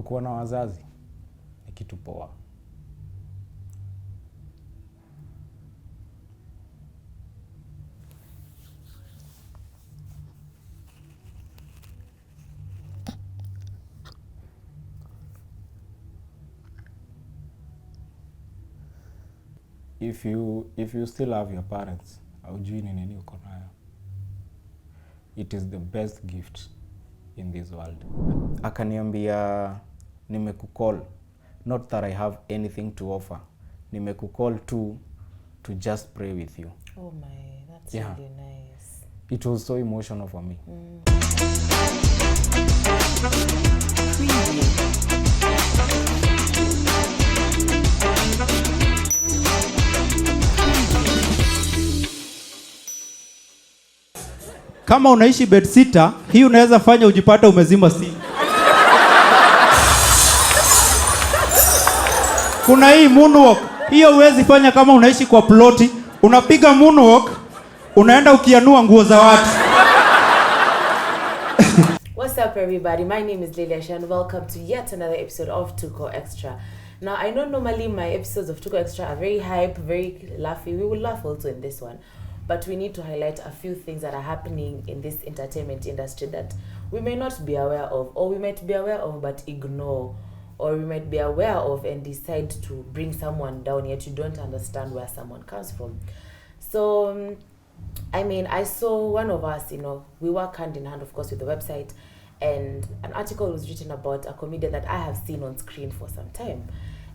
kukuwa na wazazi ni kitu poa. If you still have your parents, haujui ni nini uko nayo. It is the best gift in this world. Akaniambia nimekucall, not that I have anything to offer. Nimekucall to just pray with you. Oh my, that's really nice. It was so emotional for me. Kama unaishi bed sitter, hii unaweza fanya ujipata umezima simu. Kuna hii moonwalk. Hiyo huwezi fanya kama unaishi kwa ploti. Unapiga moonwalk, unaenda ukianua nguo za watu. What's up everybody? My name is Leila Shan. Welcome to yet another episode of Tuko Extra. Now I know normally my episodes of Tuko Extra are very hype, very laughy. We will laugh also in this one. But we need to highlight a few things that are happening in this entertainment industry that we may not be aware of, or we might be aware of but ignore, or we might be aware of and decide to bring someone down yet you don't understand where someone comes from. So, I saw one of us, we work hand in hand, of course, with the website, and an article was written about a comedian that I have seen on screen for some time.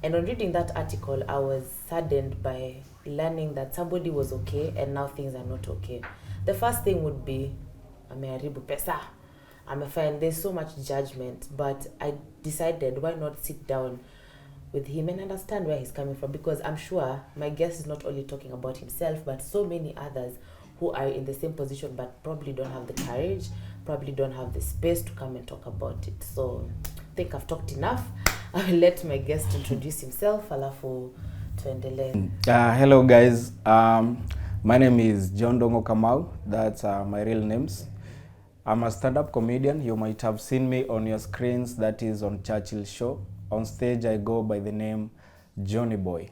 And on reading that article, I was saddened by learning that somebody was okay and now things are not okay. The first thing would be, ameharibu pesa. Fine, there's so much judgment, but I decided why not sit down with him and understand where he's coming from, because I'm sure my guest is not only talking about himself, but so many others who are in the same position but probably don't have the courage, probably don't have the space to come and talk about it. So I think I've talked enough. I will let my guest introduce himself, alafu tuendelee. Hello guys, my name is John Dongo Kamau, that's my real names. I'm a stand-up comedian. You might have seen me on your screens, that is on Churchill Show. On stage I go by the name Johnny Boy.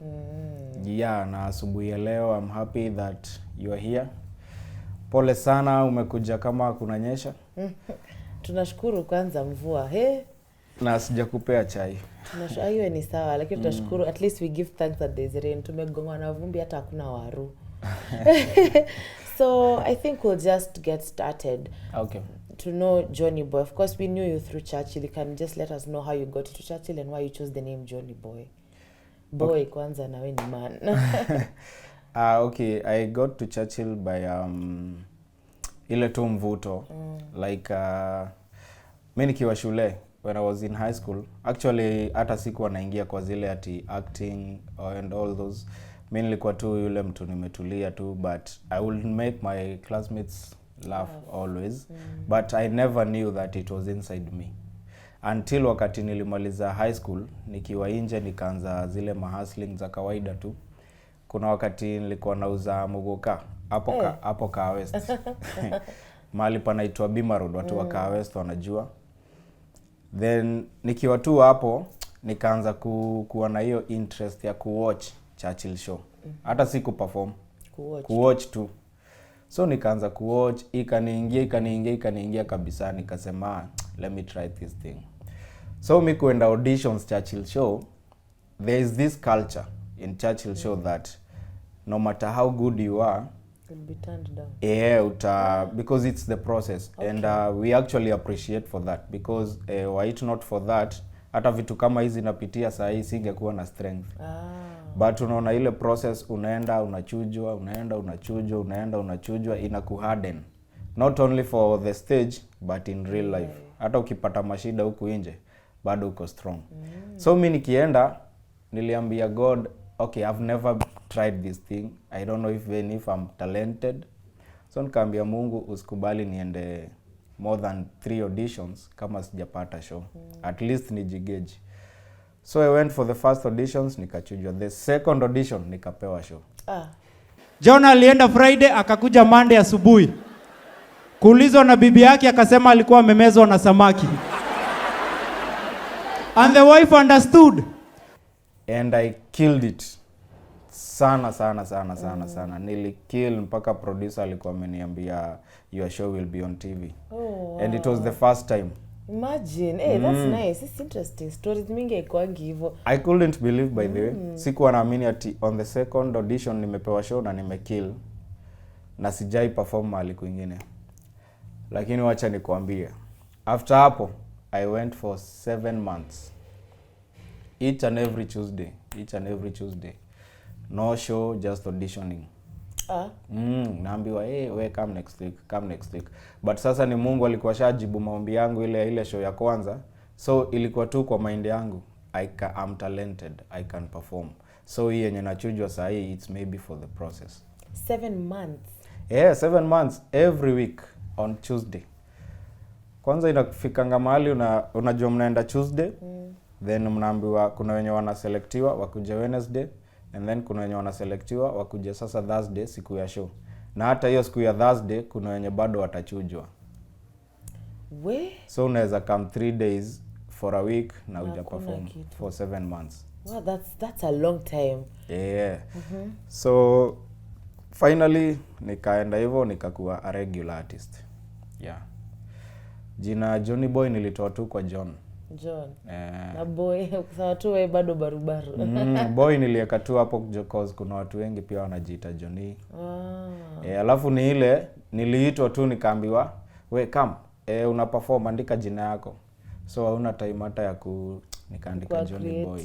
Yeah, na asubuhi ya leo I'm happy that you are here. Pole sana umekuja kama kunanyesha. Tunashukuru kwanza mvua. Na sijakupea chai. Hiyo ni sawa, lakini tunashukuru at least we give thanks that there is rain. Tumegongwa na vumbi hata hakuna waru. So I think we'll just get started. Okay. To know Johnny Boy. Of course we knew you through Churchill. You can just let us know how you got to Churchill and why you chose the name Johnny Boy. Boy kwanza na wewe ni man. Okay, I got to Churchill by ile tu mvuto. Like mimi nikiwa shule when I was in high school, actually hata sikuwa naingia kwa zile ati acting and all those. Mimi nilikuwa tu yule mtu nimetulia tu, but I would make my classmates laugh always. But I never knew that it was inside me until wakati nilimaliza high school, nikiwa nje nikaanza zile mahustling za kawaida tu. Kuna wakati nilikuwa nauza mugoka hapo Kaa West. Mahali panaitwa Bima Road, watu wa Kaa West wanajua. Then nikiwa tu hapo nikaanza kuwa na hiyo interest ya kuwatch Churchill Show. Hata si kuperform, kuwatch tu. So nikaanza kuwatch, ikaniingia kabisa, nikasema let me try this thing. So mimi kuenda auditions Churchill Show, there is this culture in Churchill Show that no matter how good you are, will be turned down. Yeah, because it's the process. Okay. And we actually appreciate for that, because were it not for that, hata vitu kama hizi napitia saa hii singekuwa na strength. But unaona ile process, unaenda unachujwa inakuharden. Not only for the stage but in real life. Hata ukipata mashida huku nje bado uko strong. So mimi nikienda niliambia God, okay, I've never tried this thing. I don't know if I'm talented. So nikaambia Mungu usikubali niende more than 3 auditions kama sijapata show. At least nijigauge. So I went for the first auditions, nikachujwa. The second audition nikapewa show. John alienda Friday akakuja Monday asubuhi. Kuulizwa na bibi yake akasema alikuwa amemezwa na samaki. And the wife understood. And I killed it sana. Nilikill mpaka producer alikuwa ameniambia your show will be on TV. Oh, wow. And it was the first time. Imagine. Hey, that's nice. It's interesting. Stories mingi haikuangi hivyo. I couldn't believe, by the way. Sikuwa naamini ati on the second audition nimepewa show na nimekill. Na sijai perform mahali kwingine. Lakini wacha nikwambie. After hapo, I went for 7 months. Each and every Tuesday. No show, just auditioning. Naambiwa, hey, we come next week. But sasa ni Mungu alikuwa shajibu maombi yangu ile show ya kwanza. So ilikuwa tu kwa mind yangu. I'm talented, I can perform. So hii yenye nachujwa saa hii, it's maybe for the process. 7 months? Yeah, 7 months, every week on Tuesday. Kwanza inafikanga mahali unajua mnaenda Tuesday, then mnaambiwa kuna wenye wanaselektiwa wakuje Wednesday, and then kuna wenye wanaselektiwa wakuje sasa Thursday siku ya show. Na hata hiyo siku ya Thursday kuna wenye bado watachujwa. So unaweza come 3 days for a week na huja perform for 7 months. Wow, that's a long time. Yeah. So finally nikaenda hivyo nikakuwa a regular artist. Yeah. Jina Johnny Boy nilitoa tu kwa John. Na boy kusema tu wewe bado barubaru. Boy nilieka tu hapo because kuna watu wengi pia wanajiita Johnny. Alafu ni ile niliitwa tu nikaambiwa we come una perform, andika jina yako. So hauna time hata ya nikaandika Johnny Boy.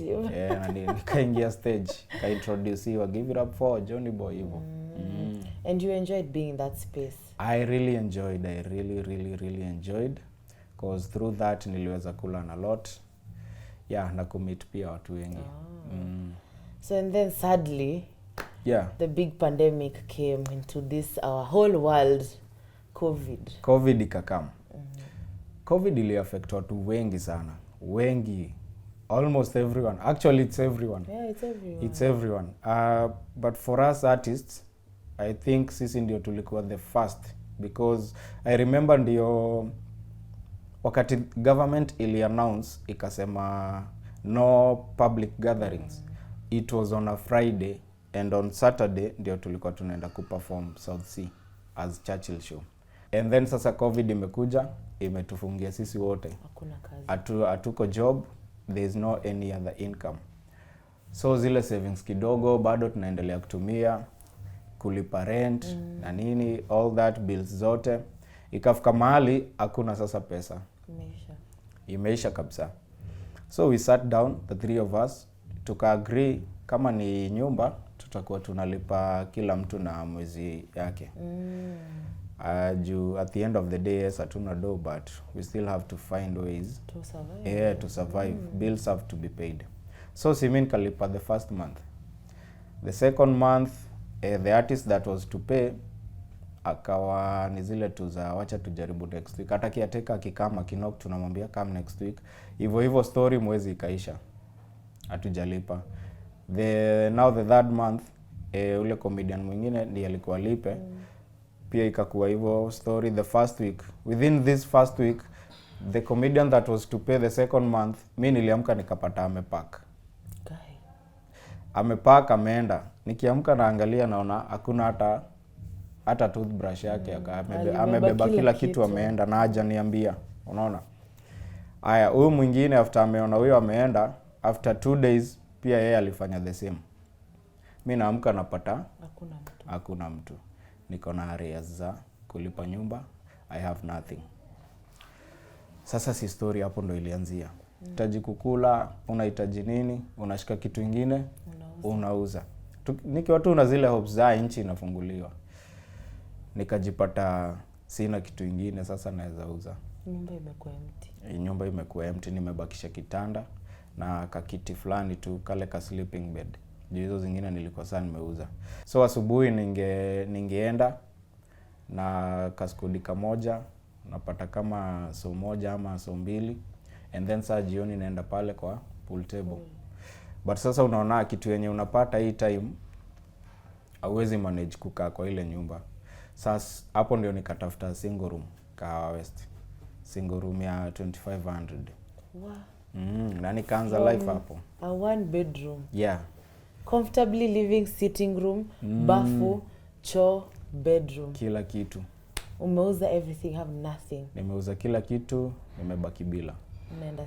Na nikaingia stage, ka introduce give it up for Johnny Boy hivyo. And you enjoyed being in that space? I really enjoyed. I really enjoyed, because through that niliweza kulearn a lot. Yeah, na commit pia watu wengi. So and then sadly, the big pandemic came into this our whole world, COVID ikakam. COVID ili affect watu wengi sana. Wengi. Almost everyone. Actually it's everyone. Yeah, it's everyone. But for us artists, I think sisi ndio tulikuwa the first, because I remember ndio wakati government ili announce ikasema no public gatherings. It was on a Friday, and on Saturday ndio tulikuwa tunaenda kuperform South Sea as Churchill show. And then sasa COVID imekuja, imetufungia sisi wote. Hakuna kazi. Hatuko job, there is no any other income. So zile savings kidogo bado tunaendelea kutumia kulipa rent na nini, all that bills zote. Ikafika mahali hakuna sasa pesa. Imeisha kabisa. So we sat down, the 3 of us, tuka agree kama ni nyumba tutakuwa tunalipa kila mtu na mwezi yake. At the end of the day, yes, hatuna do, but we still have to find ways to survive. Yeah, to survive. Bills have to be paid. So simin kalipa the first month. The second month, the artist that was to pay akawa ni zile tu za wacha tujaribu next week. Hata kiateka akikama kinok tunamwambia come next week. Hivyo story mwezi ikaisha. Hatujalipa. Now the third month, ule comedian mwingine ndiye alikuwa lipe. Pia ikakuwa hivyo story the first week. Within this first week, the comedian that was to pay the second month, mimi niliamka nikapata amepack. Amepack ameenda. Nikiamka naangalia naona hakuna hata toothbrush yake. Amebeba kila kitu ameenda na haja niambia. Unaona? Aya, huyu mwingine after ameona huyo ameenda, after 2 days pia yeye alifanya the same. Mimi naamka napata hakuna mtu. Niko na arrears za kulipa nyumba, I have nothing. Sasa si story hapo ndo ilianzia. Unahitaji kukula, unahitaji nini, unashika kitu kingine, unauza. Nikiwa tu na zile hopes za nchi inafunguliwa. Nikajipata sina kitu kingine, sasa naweza uza. Nyumba imekuwa empty, nimebakisha kitanda na kakiti fulani tu, kale ka sleeping bed. Hizo zingine nilikuwa sana nimeuza. So asubuhi ningeenda na kaskudi kamoja, napata kama so moja ama so mbili, and then saa jioni naenda pale kwa pool table. But sasa unaona kitu yenye unapata hii time hauwezi manage kukaa kwa ile nyumba. Sasa hapo ndio nikatafuta single room Kahawa West. Single room ya 2500. Wow. Na nikaanza life hapo. A 1 bedroom. Yeah. Comfortably living, sitting room, bafu, choo, bedroom. Kila kitu. Umeuza everything, have nothing. Nimeuza kila kitu, nimebaki bila. Unaenda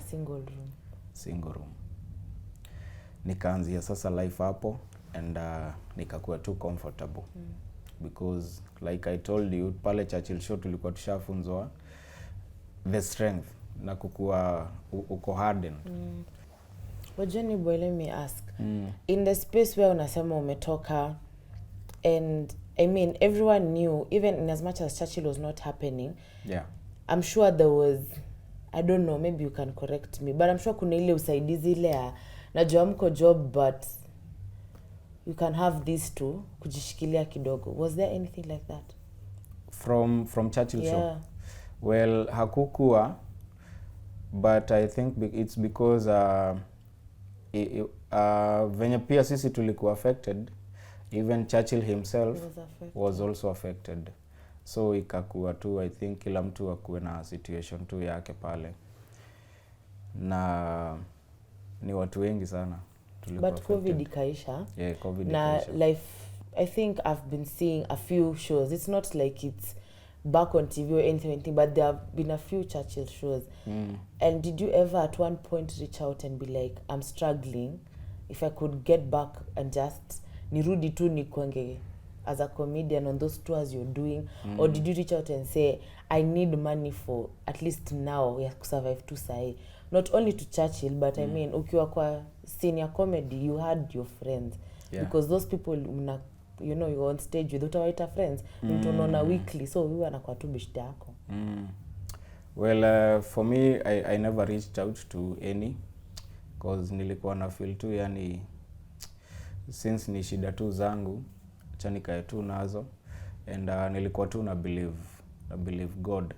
single room. Nikaanzia sasa life hapo and nikakuwa too comfortable. Because like I told you, pale Churchill Show tulikuwa tushafunzwa the strength na kukua uko harden. Wajani boy, let me ask. In the space where unasema umetoka, and I mean everyone knew, even in as much as Churchill was not happening, Yeah. I'm sure there was, I don't know, maybe you can correct me, but I'm sure kuna ile usaidizi ile ya najua mko job but you can have these two kujishikilia kidogo. Was there anything like that? From Churchill Show? Well, hakukuwa, but I think it's because venye pia sisi tulikuwa affected, even Churchill himself was also affected. So ikakuwa tu, I think kila mtu akuwe na situation tu yake pale. Na ni watu wengi sana tulikuwa But COVID ikaisha. Yeah, COVID ikaisha. Na life, I think I've been seeing a few shows. It's not like it's back on TV or anything, but there have been a few Churchill shows. And did you ever at one point reach out and be like, I'm struggling, if I could get back and just nirudi tu nikwange as a comedian on those tours you're doing? Or did you reach out and say, I need money for at least now ya kusurvive tu sahi? Not only to Churchill, but I mean ukiwa kwa senior comedy, you had your friends. Yeah. Because those people you know, you're on stage with utawaita friends, mtu unaona weekly, so huwa anakuwa tu beshte yako. Well, for me, I never reached out to any, because nilikuwa na feel tu, yani since ni shida tu zangu, acha nikae tu nazo, and nilikuwa tu na believe God,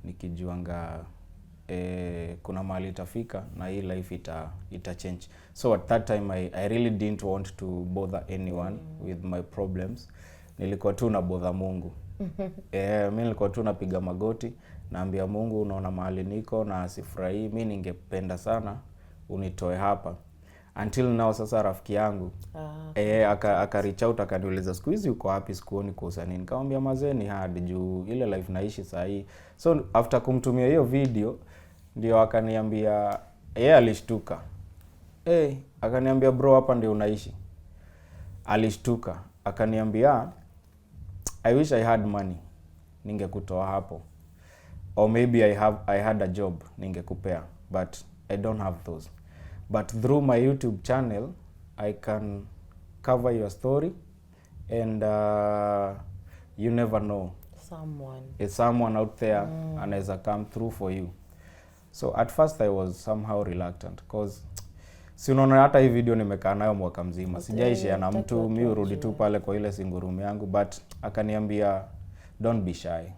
nikijuanga kuna mahali itafika na hii life ita change. So at that time I really didn't want to bother anyone with my problems. Nilikuwa tu na bother Mungu. Mimi nilikuwa tu napiga magoti, naambia Mungu, unaona mahali niko na sifurahi, mimi ningependa sana unitoe hapa. Until now sasa rafiki yangu aka reach out akaniuliza, siku hizi uko wapi, sikuoni kosa nini? Nikamwambia mazee ni hard juu ile life naishi saa hii. So after kumtumia hiyo video ndio akaniambia, alishtuka. Akaniambia bro, hapa ndio unaishi. Alishtuka. Akaniambia, I wish I had money, ningekutoa hapo. Or maybe I had a job, ningekupea, but I don't have those. But through my YouTube channel, I can cover your story, and you never know. Someone out there anaweza come through for you. So at first I was somehow reluctant, because si unaona hata hii video nimekaa nayo mwaka mzima. Sijaishia na mtu, mimi urudi tu pale kwa ile single room yangu, but akaniambia don't be shy.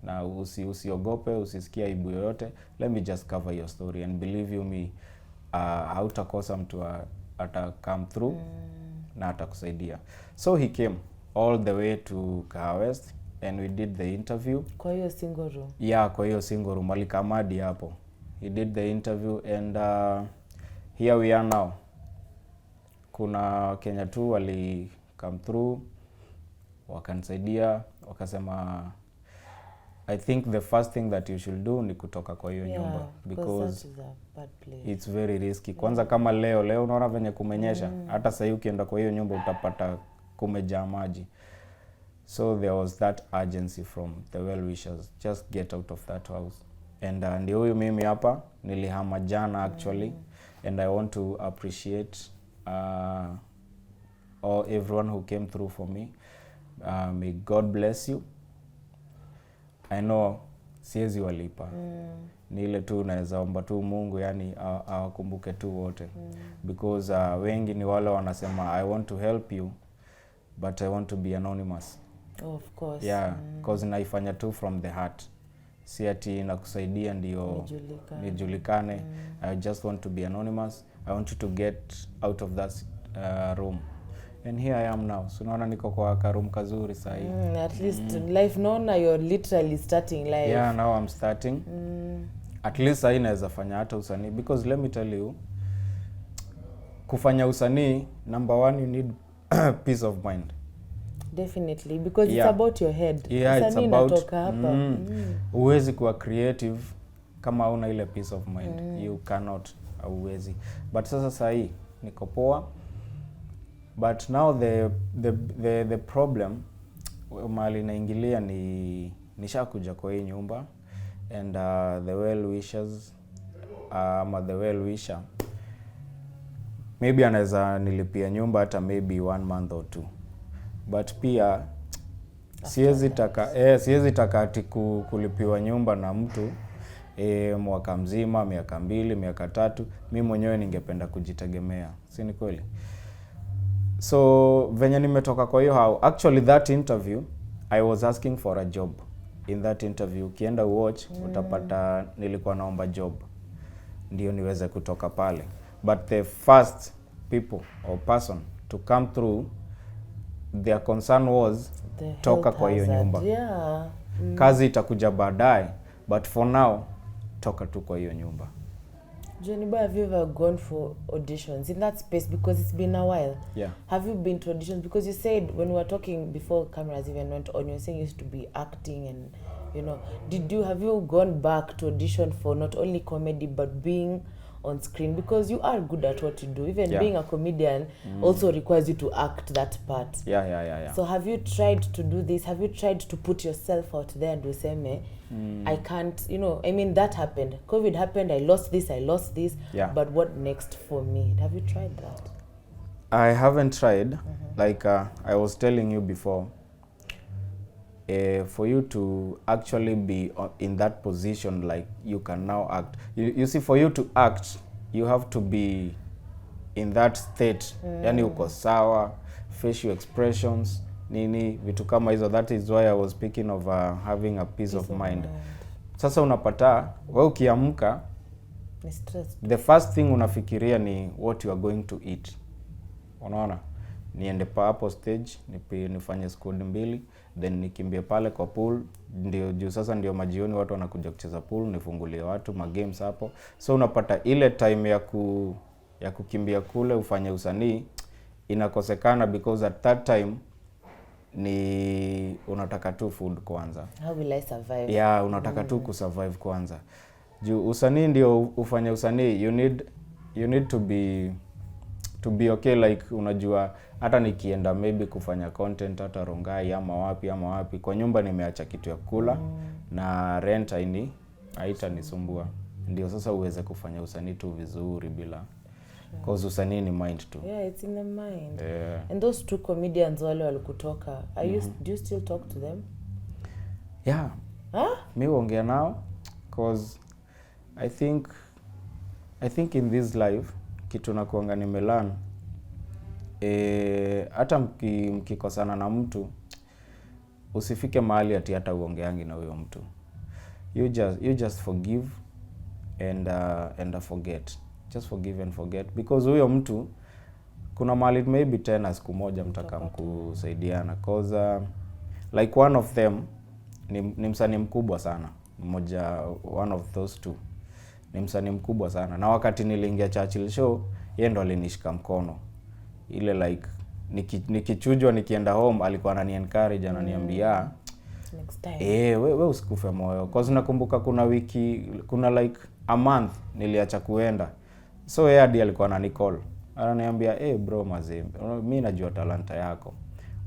Na usiogope, usisikia aibu yoyote. Let me just cover your story, and believe you me, hautakosa mtu ata come through na atakusaidia. So he came all the way to Kahawa West and we did the interview. Kwa hiyo single room? Yeah, kwa hiyo single room. Alikamadi hapo. He did the interview and here we are now. Kuna Kenya tu wali come through, wakanisaidia, wakasema I think the first thing that you should do ni kutoka kwa hiyo nyumba, because that is a bad place. It's very risky. Kwanza kama leo unaona venye kumenyesha, hata sasa ukienda kwa hiyo nyumba utapata kumejaa maji. So there was that urgency from the well wishers, just get out of that house. And ndio huyu mimi hapa nilihama jana actually, and I want to appreciate all everyone who came through for me. May God bless you. I know siezi walipa. Ni ile tu naweza omba tu Mungu, yani awakumbuke tu wote. Because wengi ni wale wanasema I want to help you but I want to be anonymous. Oh, of course. Yeah, because naifanya tu from the heart. Si ati nakusaidia ndio nijulikane. I just want to be anonymous. I want you to get out of that room. And here I am now. So naona niko kwa karoom kazuri sahi. At least life naona you're literally starting life. Yeah, now I'm starting. at least sasa inaweza fanya hata usanii, because let me tell you, kufanya usanii, number one, you need peace of mind. Definitely, because Yeah. it's about your head. Yeah, it's Usanii about inatoka hapa. Uwezi kuwa creative kama una ile peace of mind. You cannot, uwezi. But sasa sahi niko poa. But now the problem mali naingilia ni nishakuja kwa hii nyumba, and the well wishers ama the well wisher maybe anaweza nilipia nyumba hata maybe 1 month or 2, but pia siwezi taka ati kulipiwa nyumba na mtu mwaka mzima, miaka 2, miaka 3. Mimi mwenyewe ningependa kujitegemea, si ni kweli? So venye nimetoka kwa hiyo actually that interview I was asking for a job. In that interview ukienda watch utapata nilikuwa naomba job ndio niweze kutoka pale, but the first people or person to come through, their concern was toka kwa hiyo nyumba. Yeah. Kazi itakuja baadaye, but for now toka tu kwa hiyo nyumba. Johnny Boy, have you ever gone for auditions in that space, because it's been a while? Yeah. Have you been to auditions? Because you said when we were talking before cameras even went on, you were saying you used to be acting, and have you gone back to audition for not only comedy but being on screen, because you are good at what you do? Even being a comedian also requires you to act that part. Yeah. So have you tried to do this? Have you tried to put yourself out there and useme, I can't, I mean, that happened. COVID happened, I lost this. Yeah. But what next for me? Have you tried that? I haven't tried. Like I was telling you before, for you to actually be in that position, like you can now act. You see, for you to act, you have to be in that state. Yani uko sawa, facial expressions, nini, vitu kama hizo. That is why I was speaking of having a peace of mind. Sasa unapata, wewe ukiamka, the first thing unafikiria ni what you are going to eat. Unaona? Niende pa hapo stage, nifanye squad 2, then nikimbie pale kwa pool, ndio majioni watu wanakuja kucheza pool, nifungulie watu games hapo. So unapata ile time ya kukimbia kule ufanye usanii inakosekana, because at that time ni unataka tu food kwanza. How will I survive? Yeah, unataka tu kusurvive kwanza. Juu usanii ndio ufanye usanii, you need to be okay, like unajua hata nikienda maybe kufanya content hata Rongai ama wapi kwa nyumba nimeacha kitu ya kula na rent haitanisumbua. Ndio sasa uweze kufanya usanii tu vizuri bila cause usanii ni mind tu. Yeah, it's in the mind. Yeah. And those 2 comedians wale walikutoka, do you still talk to them? Yeah. Huh? Mimi huongea nao cause I think in this life kitu na kuanga nimelearn, hata mkikosana na mtu usifike mahali ati hata uongeangi na huyo mtu. You just forgive and forget. Just forgive and forget, because huyo mtu kuna mahali maybe tena siku moja mtakamkusaidiana, cause like one of them ni msanii mkubwa sana, one of those 2 ni msanii mkubwa sana, na wakati niliingia Churchill show yeye ndo alinishika mkono ile, like nikichujwa nikienda home alikuwa anani encourage, ananiambia next time wewe usikufe moyo, cause nakumbuka kuna like a month niliacha kuenda, so yeye hadi alikuwa anani-call ananiambia bro mazembe, mimi najua talanta yako,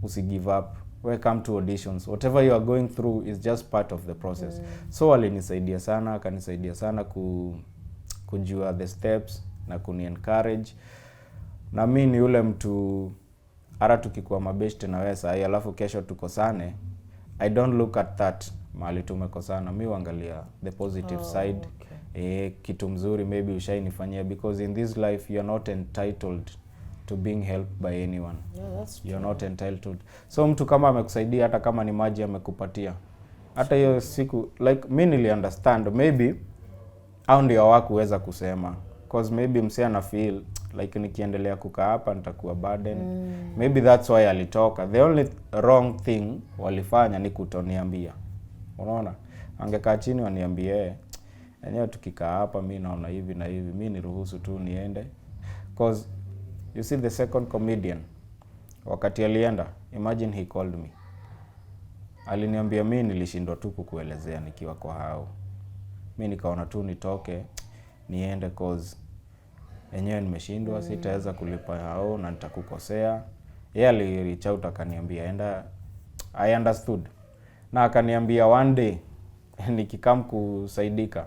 usigive up, welcome to auditions, whatever you are going through is just part of the process. So alinisaidia sana, akanisaidia sana kujua the steps na kuni encourage, na mimi ni yule mtu hata tukikuwa mabeshte na wewe sahi alafu kesho tukosane, I don't look at that mahali tumekosana, mimi huangalia the positive side. Okay. Kitu mzuri maybe ushainifanyia, because in this life you are not entitled to being helped by anyone. Yeah, that's true. You are not entitled. So mtu kama amekusaidia, hata kama ni maji amekupatia, hata hiyo siku like mimi nili understand maybe au ndio hawakuweza kusema, cause maybe msee ana feel like nikiendelea kukaa hapa nitakuwa burden. Maybe that's why alitoka. The only wrong thing walifanya ni kutoniambia. Unaona? Angekaa chini waniambie enyewe tukikaa hapa mi naona hivi na hivi, mi niruhusu tu niende. Cause you see the second comedian, wakati alienda, imagine he called me. Aliniambia mi nilishindwa tu kukuelezea nikiwa kwa hao. Mi nikaona tu nitoke niende cause enyewe nimeshindwa, sitaweza kulipa hao na nitakukosea. Yeye alireach out akaniambia enda, I understood. Na akaniambia one day nikikam kusaidika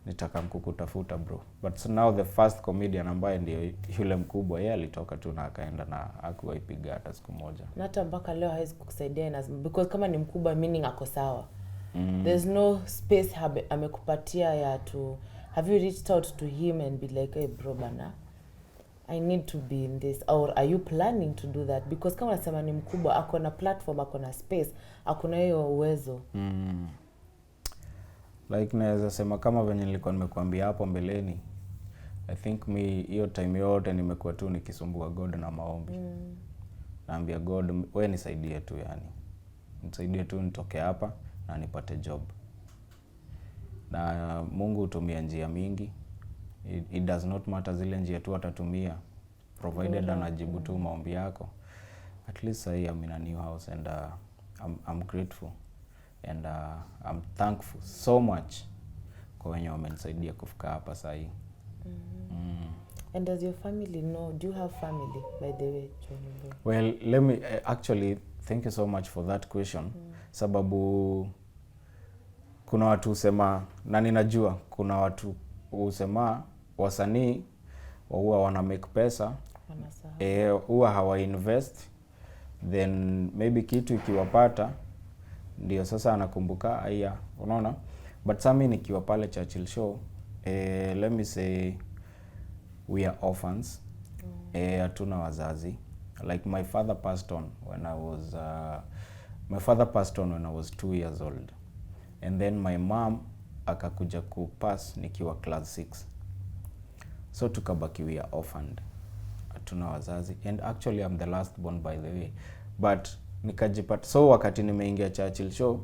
nitakam kukutafuta bro. But so now the first comedian ambaye ndio yule mkubwa, yeye alitoka tu na akaenda na hakuwaipiga hata siku moja. Na hata mpaka leo hawezi kukusaidia because kama ni mkubwa meaning ako sawa. There's no space amekupatia ya to have you reached out to him and be like, hey bro bana, I need to be in this, or are you planning to do that? Because kama nasema ni mkubwa, ako na platform, ako na space, ako na hiyo uwezo. Like naweza sema kama venye nilikuwa nimekuambia hapo mbeleni, I think hiyo time yote nimekuwa tu nikisumbua God na maombi. Naambia God, wewe nisaidie tu yani. Nisaidie tu nitoke hapa na nipate job. Na Mungu hutumia njia mingi. It does not matter zile njia tu atatumia, provided anajibu tu maombi yako. At least I'm in a new house and I'm grateful and I'm thankful so much kwa wenye wamenisaidia kufika hapa sasa hii. And does your family know? Do you have family, by the way? Well, let me actually thank you so much for that question. Sababu kuna watu husema, na ninajua kuna watu husema wasanii huwa wana make pesa, huwa hawa invest, then maybe kitu ikiwapata ndio sasa anakumbuka haya, unaona. But sami nikiwa pale Churchill Show, let me say we are orphans. Hatuna wazazi. Like my father passed on when I was 2 years old. And then my mom akakuja kupass nikiwa class 6. So tukabaki we are orphaned. Hatuna wazazi. And actually I'm the last born, by the way. But nikajipata, so wakati nimeingia Churchill Show,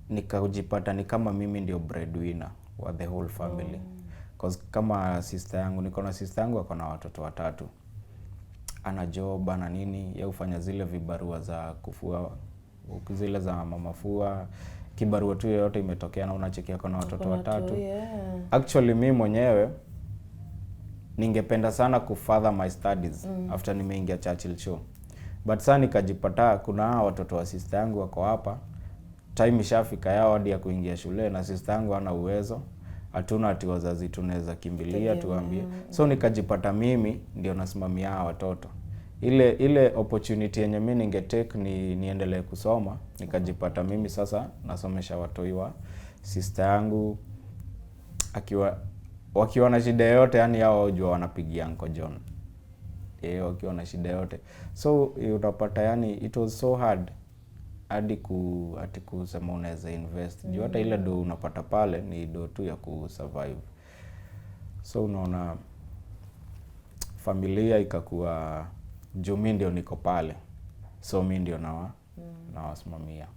nikajipata ni kama mimi ndio breadwinner wa the whole family. Cause kama sister yangu, niko na sister yangu ako na watoto 3. Ana job na nini, yeye hufanya zile vibarua za kufua, zile za mamafua, kibarua tu yote imetokea na unachekia ako na watoto 3. Actually mimi mwenyewe ningependa sana kufurther my studies after nimeingia Churchill Show. But sasa nikajipata kuna watoto wa sister yangu wako hapa, time ishafika yao hadi ya kuingia shule na sister yangu hana uwezo. Hatuna ati wazazi tunaweza kimbilia tuambie. So nikajipata mimi ndio nasimamia watoto. Ile opportunity yenye mimi ningetake niendelee kusoma, nikajipata mimi sasa nasomesha watoi wa sister yangu wakiwa na shida yote, yani hao wajua wanapigia Uncle John. Wakiwa na shida yote. So utapata yani it was so hard hadi kusema unaweza invest. Juu hata ile do unapata pale ni do tu ya kusurvive. So unaona familia ikakuwa juu mimi ndio niko pale. So mimi ndio nawasimamia.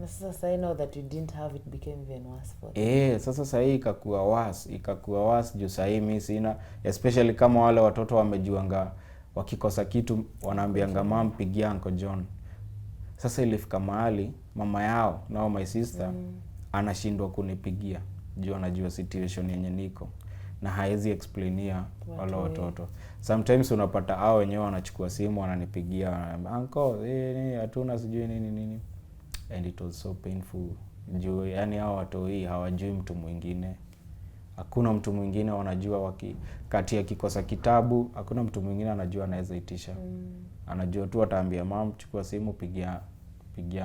Na sasa I know that you didn't have it became even worse for them. Sasa sasa hii ikakuwa worse juu sasa mimi sina, especially kama wale watoto wamejuanga wakikosa kitu wanaambianga mama pigia Uncle John. Sasa ilifika mahali mama yao nao my sister anashindwa kunipigia juu anajua situation yenye niko na haezi explainia wale watoto. Sometimes unapata hao wenyewe wanachukua simu wananipigia, uncle hatuna sijui nini, and it was so painful juu yani hao watu hii hawajui mtu mwingine. Hakuna mtu mwingine wanajua kati ya kikosa kitabu, hakuna mtu mwingine anajua anaweza itisha. Anajua tu ataambia mom chukua simu pigia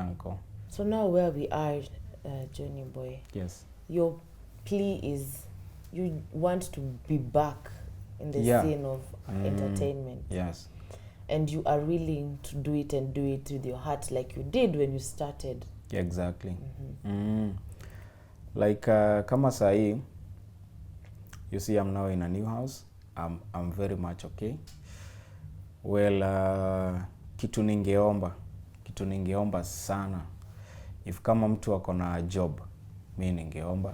uncle. So now where we are, Johnny Boy. Yes. Your plea is you want to be back in the scene of entertainment. Yes. And you are willing to do it and do it with your heart like you did when you started. Exactly. Like kama sahi, you see I'm now in a new house. I'm very much okay. Well, kitu ningeomba sana, if kama mtu ako na job, mimi ningeomba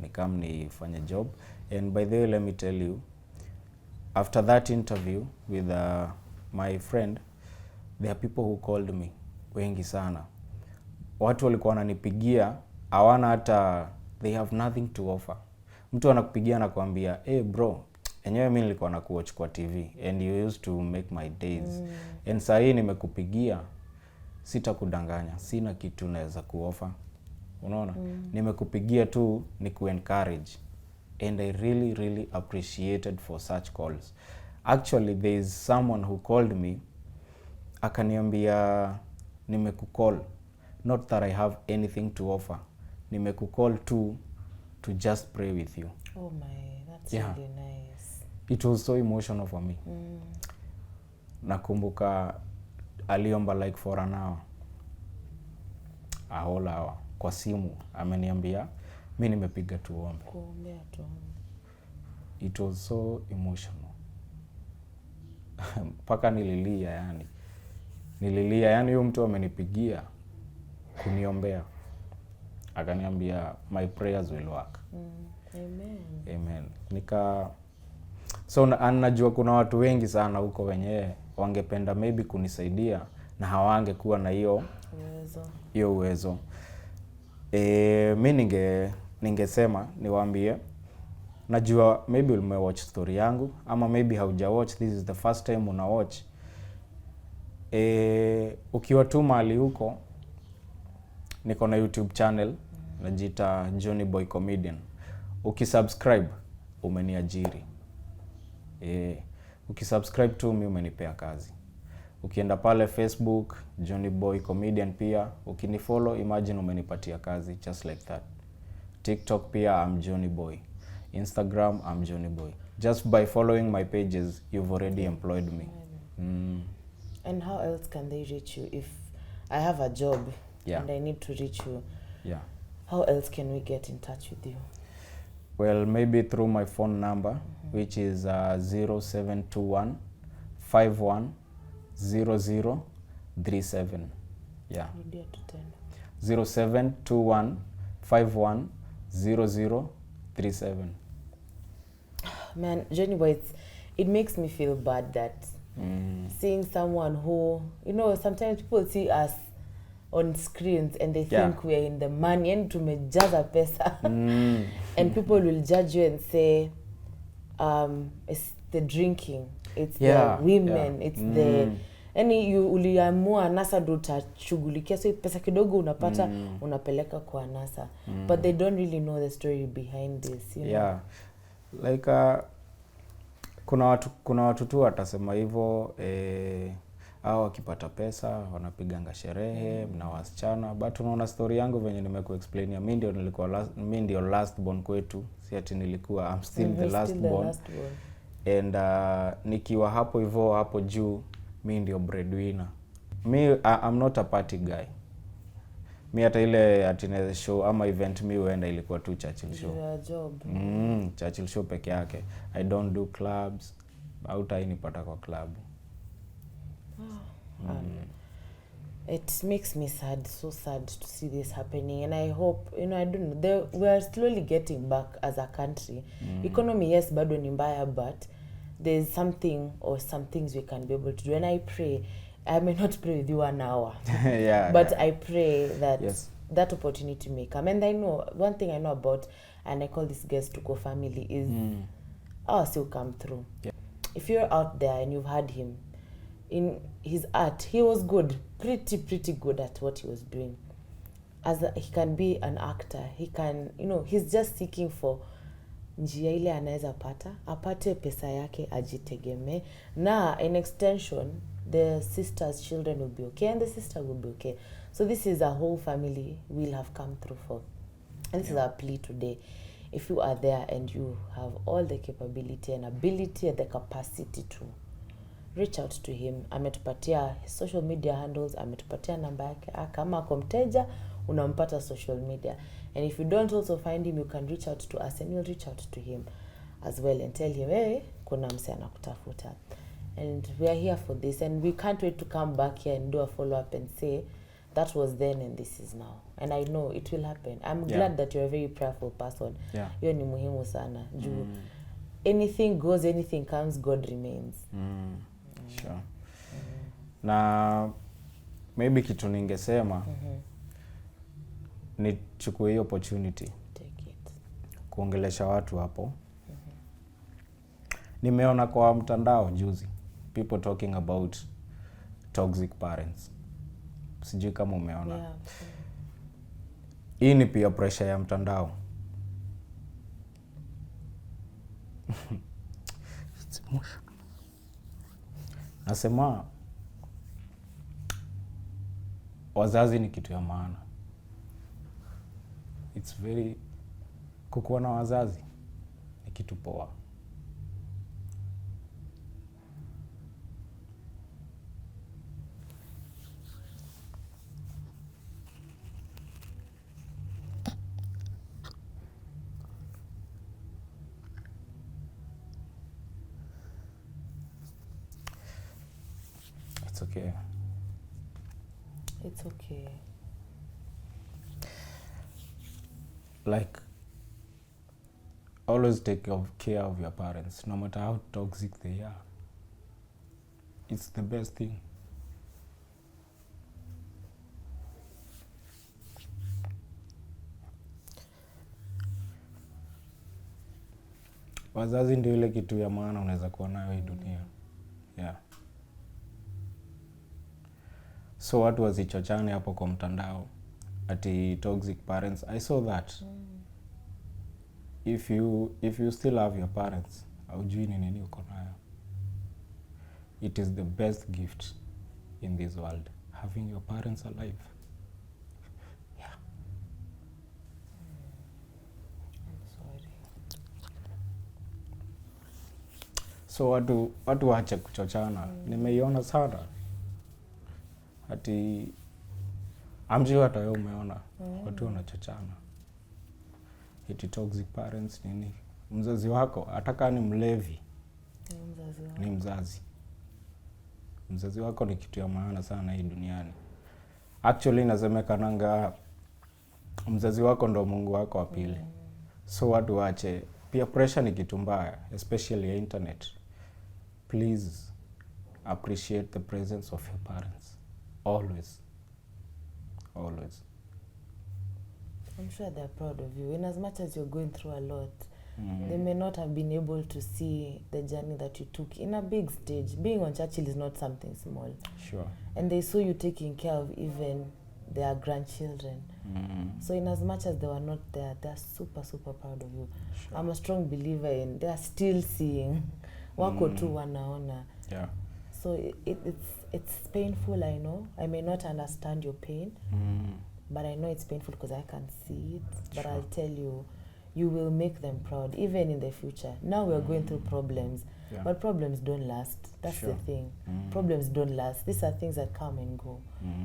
nikam nifanye job. And by the way, let me tell you, after that interview with my friend, there are people who called me, wengi sana. Watu walikuwa wananipigia, hawana hata, they have nothing to offer. Mtu anakupigia na kuambia, hey bro, enyewe mimi nilikuwa nakuwatch kwa TV and you used to make my days. And saa hii nimekupigia, sitakudanganya, sina kitu naweza kuoffer. Unaona? Nimekupigia tu ni ku-encourage. And I really, really appreciated for such calls. Actually, there is someone who called me, akaniambia nimekucall, not that I have anything to offer. Nimekucall to just pray with you. Oh my, that's Yeah. really nice. It was so emotional for me. Nakumbuka aliomba like for an hour, a whole hour kwa simu, ameniambia mimi nimepiga tuombe. Kuombea tu. It was so emotional. Paka nililia yani. Nililia yani, huyo mtu amenipigia kuniombea. Akaniambia my prayers will work. Amen. Amen. So najua kuna watu wengi sana huko wenyewe wangependa maybe kunisaidia na hawangekuwa na hiyo uwezo. Mimi ningesema niwaambie, najua maybe umewatch story yangu ama maybe haujawatch, this is the first time una watch. Ukiwa tu mahali huko, niko na YouTube channel najiita Johnny Boy Comedian. Ukisubscribe umeniajiri. Ukisubscribe tu mimi umenipea kazi. Ukienda pale Facebook Johnny Boy Comedian pia, ukinifollow imagine umenipatia kazi just like that. TikTok pia I'm Johnny Boy. Instagram I'm Johnny Boy. Just by following my pages you've already employed me. And how else can they reach you if I have a job and I need to reach you? Yeah. How else can we get in touch with you? Well, maybe through my phone number, which is 0721 51 0037. Yeah. 0721 51 0037. Man, Johnny Boy, it makes me feel bad that seeing someone who, you know, sometimes people see us on screens and they think we are in the money and tumejaza pesa. And people will judge you and say, it's the drinking, it's the women, it's the... Yani uliamua nasa ndo utashughulikia, so pesa kidogo unapata unapeleka kwa nasa. But they don't really know the story behind this, you know? Like kuna watu tu watasema hivyo, hao wakipata pesa wanapiganga sherehe na wasichana, but unaona story yangu venye nimekuexplainia, mimi ndio last born kwetu, si ati nilikuwa, I'm still the last born. And nikiwa hapo hivyo hapo juu, mimi ndio breadwinner. I'm not a party guy. Mimi hata ile atineze show ama event mimi huenda ilikuwa tu Churchill show. Churchill show peke yake. I don't do clubs. Hautainipata kwa club. It makes me sad, so sad to see this happening, and I hope, you know, I don't know, we are slowly getting back as a country. Economy, yes, bado ni mbaya, but there's something or some things we can be able to do, and I pray, I may not pray with you 1 hour, but I pray that that opportunity may come. And I know, one thing I know about, and I call this guest Tuko family, is ours still come through. If you're out there and you've had him, in his art, he was good, pretty good at what he was doing. He can be an actor, he can, you know, he's just seeking for njia ile anaweza apate pesa yake, ajitegemee, na in extension the sister's children will be okay and the sister will be okay. So this is a whole family we'll have come through for. And this is our plea today. If you are there and you have all the capability and ability and the capacity to reach out to him, ametupatia his social media handles, ametupatia namba yake, kama ako mteja unampata social media. And if you don't also find him, you can reach out to us and we'll reach out to him as well and tell him, hey, kuna mse anakutafuta. And we are here for this, and we can't wait to come back here and do a follow-up and say that was then and this is now, and I know it will happen. I'm Yeah. glad that you're a very prayerful person. Yeah. Hiyo ni muhimu sana juu anything goes, anything comes, God remains. Sure. Na maybe kitu ningesema nichukue hiyo opportunity Take it. kuongelesha watu hapo. Nimeona kwa mtandao juzi people talking about toxic parents. Sijui kama umeona. Yeah. Hii ni pia pressure ya mtandao. Nasema wazazi ni kitu ya maana. It's very, kukuwa na wazazi ni kitu poa. It's okay. It's okay. Like, always take care of your parents, no matter how toxic they are. It's the best thing. Wazazi ndio ile kitu ya maana unaweza kuwa nayo hii dunia. Yeah. So watu wasichochane hapo kwa mtandao ati toxic parents. I saw that. If you still have your parents, haujui ni nini uko nayo. It is the best gift in this world, having your parents alive. Yeah. I'm sorry. So watu waache kuchochana. Nimeiona sana. Ati amji hata wewe umeona watu wanachochana. Eti toxic parents nini? Mzazi wako ataka ni mlevi. Ni mzazi. Mzazi wako ni kitu ya maana sana hii duniani. Actually inasemekananga mzazi wako ndo Mungu wako wa pili. So watu waache. Pia pressure ni kitu mbaya, especially ya internet. Please appreciate the presence of your parents. Always. Always. I'm sure they're proud of you. In as much as you're going through a lot, they may not have been able to see the journey that you took in a big stage. Being on Churchill is not something small. Sure. And they saw you taking care of even their grandchildren. So in as much as they were not there, they're super, super proud of you. Sure. I'm a strong believer in they're still seeing. Wako tu wanaona. Yeah. So it's painful, I know. I may not understand your pain. But I know it's painful because I can't see it. But Sure. I'll tell you, you will make them proud, even in the future. Now we're going through problems, Yeah. but problems don't last. That's Sure. the thing. Problems don't last. These are things that come and go.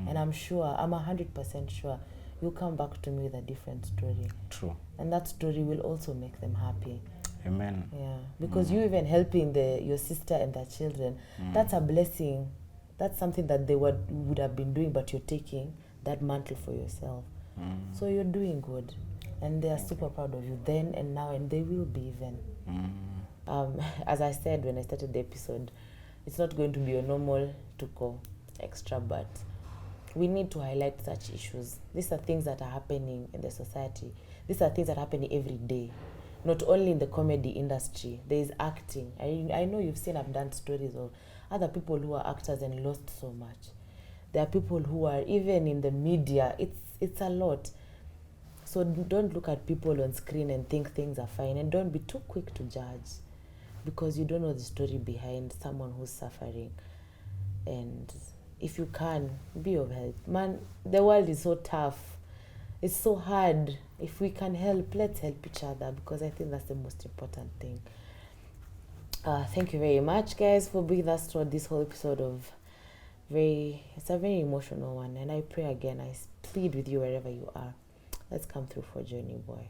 And I'm 100% sure, you'll come back to me with a different story. True. And that story will also make them happy. Amen. Yeah, because you even helping your sister and their children, that's a blessing. That's something that they would have been doing, but you're taking that mantle for yourself. So you're doing good, and they are super proud of you then and now, and they will be even. As I said when I started the episode, it's not going to be a normal Tuko Extra, but we need to highlight such issues. These are things that are happening in the society. These are things that are happening every day. Not only in the comedy industry, there is acting. I know you've seen, I've done stories of other people who are actors and lost so much. There are people who are even in the media. It's a lot. So don't look at people on screen and think things are fine, and don't be too quick to judge, because you don't know the story behind someone who's suffering. And if you can, be of help. Man, the world is so tough. It's so hard. If we can help, let's help each other, because I think that's the most important thing. Thank you very much, guys, for being with us throughout this whole episode of it's a very emotional one, and I pray again, I plead with you wherever you are. Let's come through for Journey Boy.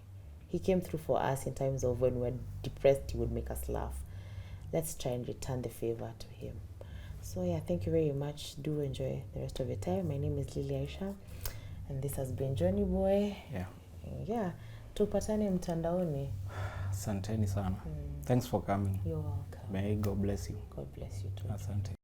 He came through for us in times of when we're depressed. He would make us laugh. Let's try and return the favor to him. So yeah, thank you very much. Do enjoy the rest of your time. My name is Lily Aisha. And this has been Johnny Boy. Yeah. Tupatane mtandaoni. Asanteni sana. Thanks for coming. You're welcome. May God bless you. God bless you too. Asante.